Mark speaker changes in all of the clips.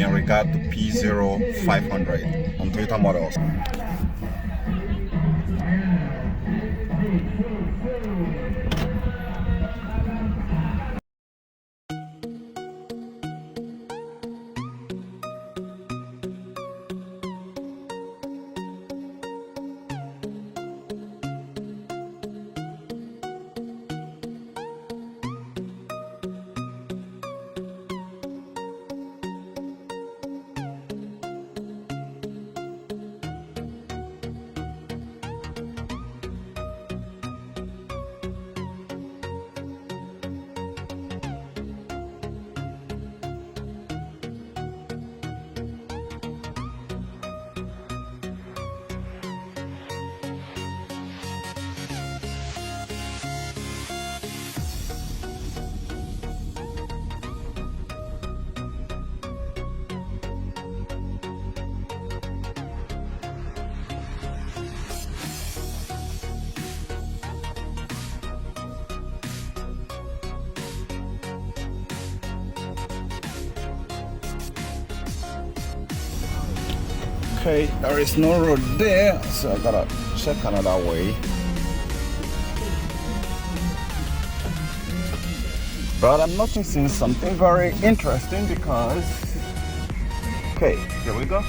Speaker 1: in regard to P0500 on Toyota models. Okay, there is no road there, so I gotta check another way. But I'm noticing something very interesting because, okay, here we go.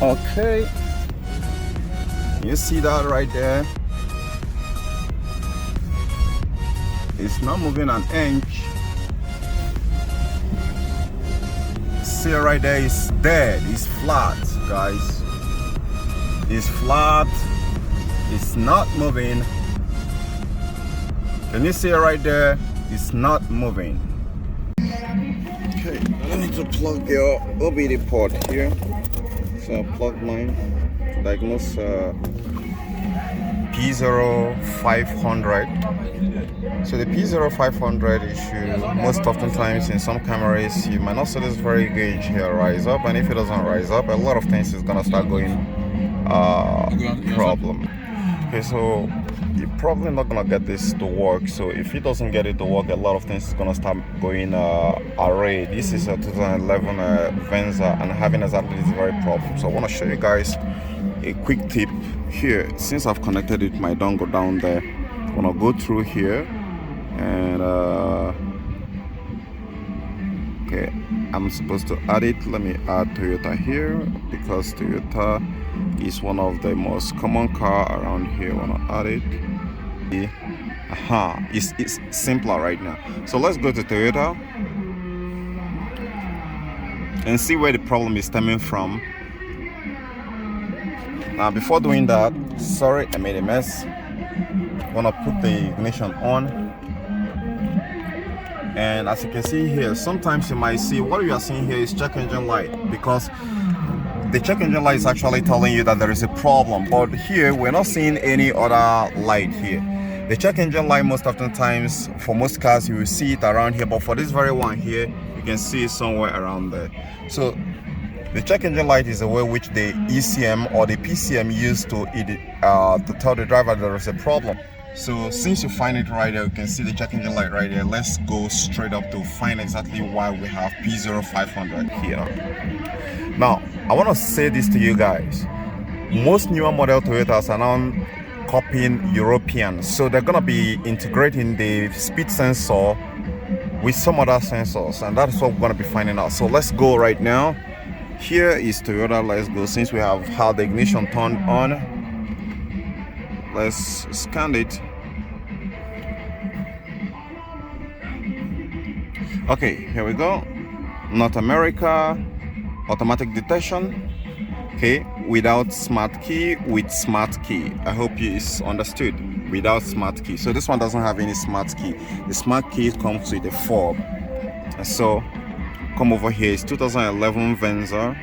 Speaker 1: Okay, you see that right there? It's not moving an inch. See right there, it's dead, it's flat, guys. It's flat, it's not moving. Can you see it right there? It's not moving. Okay, I need to plug your OBD port here. So I plug mine to diagnose P0500. So the P0500 issue, most oftentimes in some cameras, you might not see this very gauge here rise up, and if it doesn't rise up, a lot of things is gonna start going problem. Okay, so you're probably not gonna get this to work. So if it doesn't get it to work, a lot of things is gonna start going array. This is a 2011 Venza, and having exactly this very problem. So I want to show you guys a quick tip here. Since I've connected it, my dongle down there, I want to go through here and okay, I'm supposed to add it. Let me add Toyota here because Toyota is one of the most common car around here. I want to add it. It's simpler right now. So let's go to Toyota and see where the problem is stemming from. Now before doing that, sorry, I made a mess. I'm gonna put the ignition on, and as you can see here, sometimes you might see what you are seeing here is check engine light, because the check engine light is actually telling you that there is a problem, but here we're not seeing any other light here. The check engine light, most often times for most cars you will see it around here, but for this very one here you can see it somewhere around there. So the check engine light is the way which the ECM or the PCM used to tell the driver there is a problem. So since you find it right there, you can see the check engine light right there. Let's go straight up to find exactly why we have P0500 here. Now, I want to say this to you guys. Most newer model Toyotas are now copying European. So they're going to be integrating the speed sensor with some other sensors. And that's what we're going to be finding out. So let's go right now. Here is Toyota. Let's go. Since we have had the ignition turned on, let's scan it. Okay, here we go. North America, automatic detection. Okay, without smart key, with smart key. I hope it's understood. Without smart key. So this one doesn't have any smart key. The smart key comes with a fob. And so come over here. It's 2011 Venza.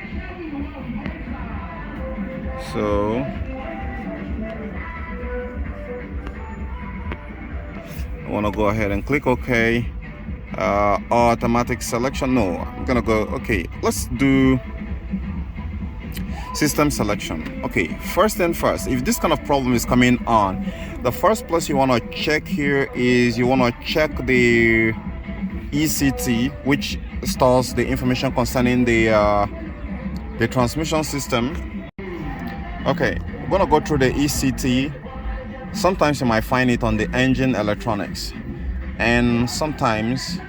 Speaker 1: So I want to go ahead and click OK. Automatic selection. No, I'm gonna go. Okay, let's do. System selection. Okay, first and first, if this kind of problem is coming on, the first place you want to check here is you want to check the ECT, which stores the information concerning the transmission system. Okay, I'm gonna go through the ECT. Sometimes you might find it on the engine electronics, and sometimes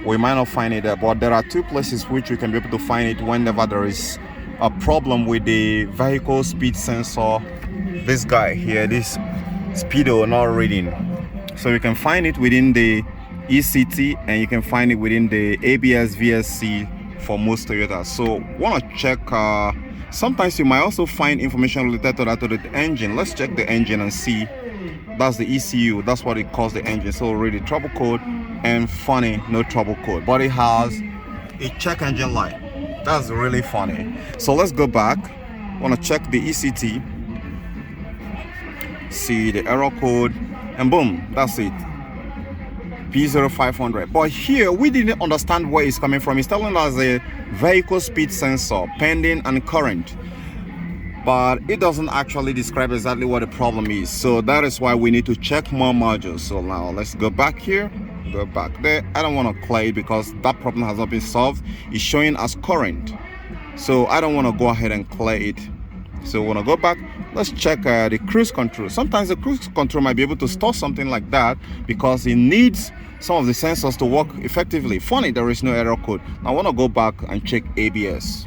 Speaker 1: we might not find it there, but there are two places which we can be able to find it whenever there is a problem with the vehicle speed sensor. This guy here, this speedo not reading. So you can find it within the ECT, and you can find it within the ABS VSC for most Toyotas. So want to check, sometimes you might also find information related to that, to the engine. Let's check the engine and see. That's the ECU, that's what it calls the engine. So read the trouble code, and funny, no trouble code, but it has a check engine light. That's really funny. So let's go back. Want to check the ECT, see the error code, and boom, that's it, P0500. But here we didn't understand where it's coming from. It's telling us a vehicle speed sensor, pending and current, but it doesn't actually describe exactly what the problem is. So that is why we need to check more modules. So now let's go back here, go back there. I don't want to clear it because that problem has not been solved. It's showing as current, so I don't want to go ahead and clear it. So we want to go back. Let's check the cruise control. Sometimes the cruise control might be able to store something like that because it needs some of the sensors to work effectively. Funny, there is no error code. Now I want to go back and check ABS.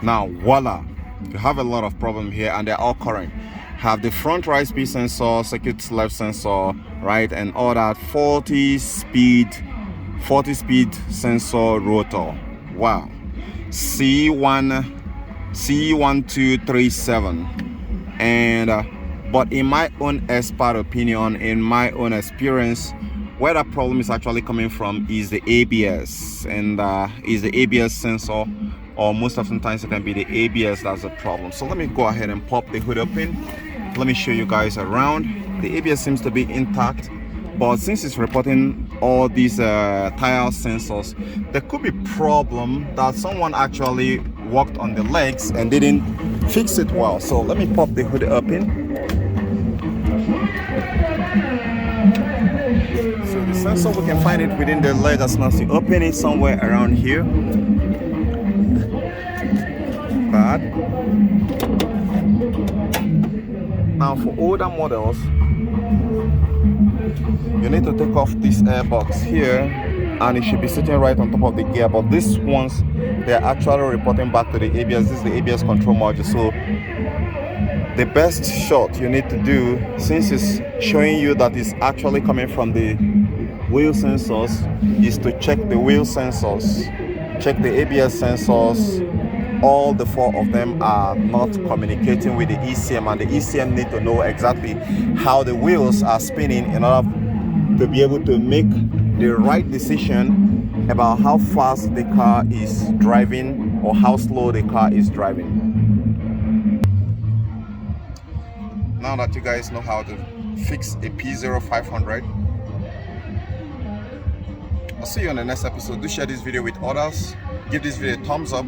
Speaker 1: Now voila, you have a lot of problem here, and they're all current. Have the front right speed sensor, circuit left sensor, right, and all that. 40 speed sensor rotor. Wow. C1237. And but in my own expert opinion, in my own experience, where that problem is actually coming from is the ABS, and is the ABS sensor, or most oftentimes it can be the ABS that's the problem. So let me go ahead and pop the hood open. Let me show you guys around. The ABS seems to be intact, but since it's reporting all these tire sensors, there could be problem that someone actually worked on the legs and didn't fix it well. So let me pop the hood open. So the sensor, we can find it within the leg as well. So open it somewhere around here. Bad. Now for older models, you need to take off this airbox here, and it should be sitting right on top of the gear. But these ones, they're actually reporting back to the ABS. This is the ABS control module. So the best shot you need to do, since it's showing you that it's actually coming from the wheel sensors, is to check the wheel sensors, check the ABS sensors. All the four of them are not communicating with the ECM, and the ECM need to know exactly how the wheels are spinning in order to be able to make the right decision about how fast the car is driving or how slow the car is driving. Now that you guys know how to fix a P0500, I'll see you on the next episode. Do share this video with others. Give this video a thumbs up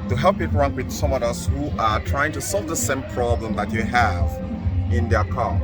Speaker 1: to help it rank with some others who are trying to solve the same problem that you have in their car.